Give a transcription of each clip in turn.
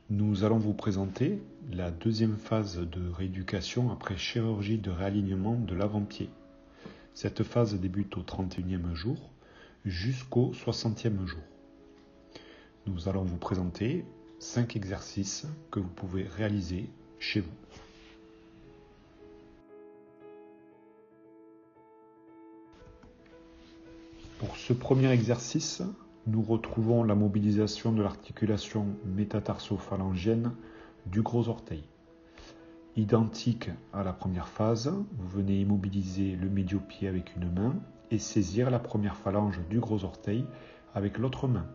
Nous allons vous présenter la deuxième phase de rééducation après chirurgie de réalignement de l'avant-pied. Cette phase débute au 31e jour jusqu'au 60e jour. Nous allons vous présenter 5 exercices que vous pouvez réaliser chez vous. Pour ce premier exercice, nous retrouvons la mobilisation de l'articulation métatarso-phalangienne du gros orteil. Identique à la première phase, vous venez immobiliser le médio-pied avec une main et saisir la première phalange du gros orteil avec l'autre main.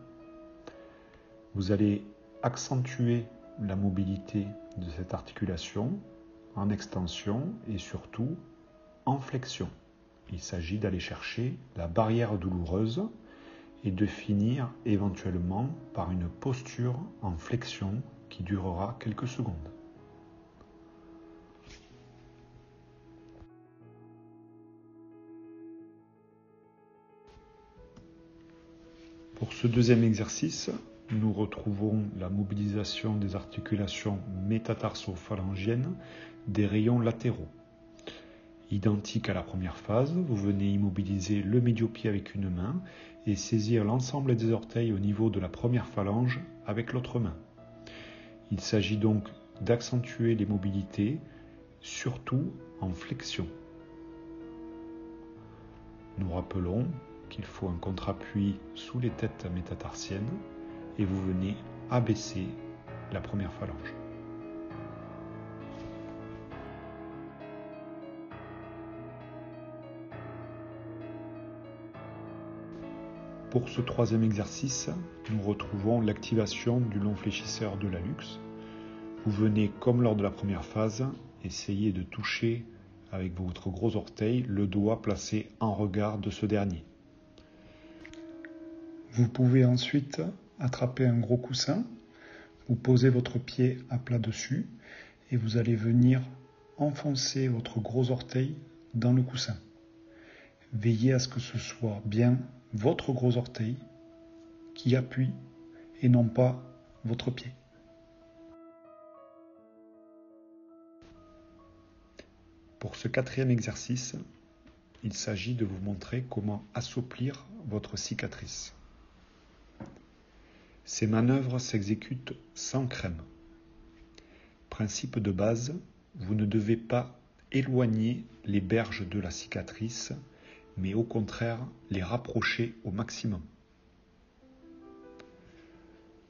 Vous allez accentuer la mobilité de cette articulation en extension et surtout en flexion. Il s'agit d'aller chercher la barrière douloureuse et de finir éventuellement par une posture en flexion qui durera quelques secondes. Pour ce deuxième exercice, nous retrouvons la mobilisation des articulations métatarso-phalangiennes des rayons latéraux. Identique à la première phase, vous venez immobiliser le médio-pied avec une main et saisir l'ensemble des orteils au niveau de la première phalange avec l'autre main. Il s'agit donc d'accentuer les mobilités, surtout en flexion. Nous rappelons qu'il faut un contre-appui sous les têtes métatarsiennes et vous venez abaisser la première phalange. Pour ce troisième exercice, nous retrouvons l'activation du long fléchisseur de l'hallux. Vous venez, comme lors de la première phase, essayer de toucher avec votre gros orteil le doigt placé en regard de ce dernier. Vous pouvez ensuite attraper un gros coussin, vous posez votre pied à plat dessus et vous allez venir enfoncer votre gros orteil dans le coussin. Veillez à ce que ce soit bien votre gros orteil qui appuie et non pas votre pied. Pour ce quatrième exercice, il s'agit de vous montrer comment assouplir votre cicatrice. Ces manœuvres s'exécutent sans crème. Principe de base, vous ne devez pas éloigner les berges de la cicatrice, mais au contraire les rapprocher au maximum.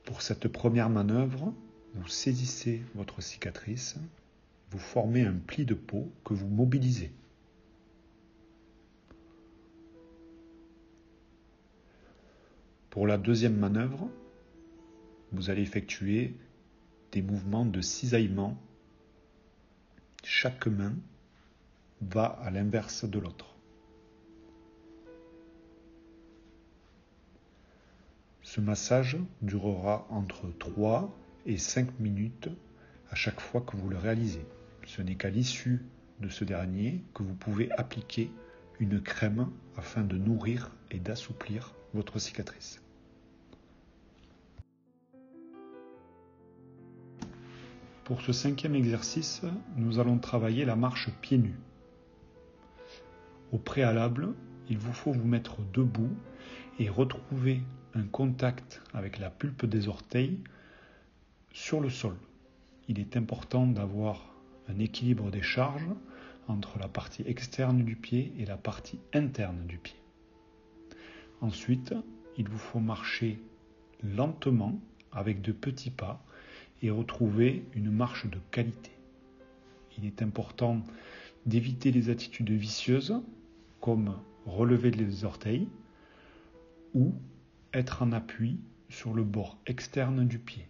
Pour cette première manœuvre, vous saisissez votre cicatrice, vous formez un pli de peau que vous mobilisez. Pour la deuxième manœuvre, vous allez effectuer des mouvements de cisaillement. Chaque main va à l'inverse de l'autre. Ce massage durera entre 3 et 5 minutes à chaque fois que vous le réalisez. Ce n'est qu'à l'issue de ce dernier que vous pouvez appliquer une crème afin de nourrir et d'assouplir votre cicatrice. Pour ce cinquième exercice, nous allons travailler la marche pieds nus. Au préalable, il vous faut vous mettre debout et retrouver un contact avec la pulpe des orteils sur le sol. Il est important d'avoir un équilibre des charges entre la partie externe du pied et la partie interne du pied. Ensuite, il vous faut marcher lentement avec de petits pas et retrouver une marche de qualité. Il est important d'éviter les attitudes vicieuses comme relever les orteils ou être en appui sur le bord externe du pied.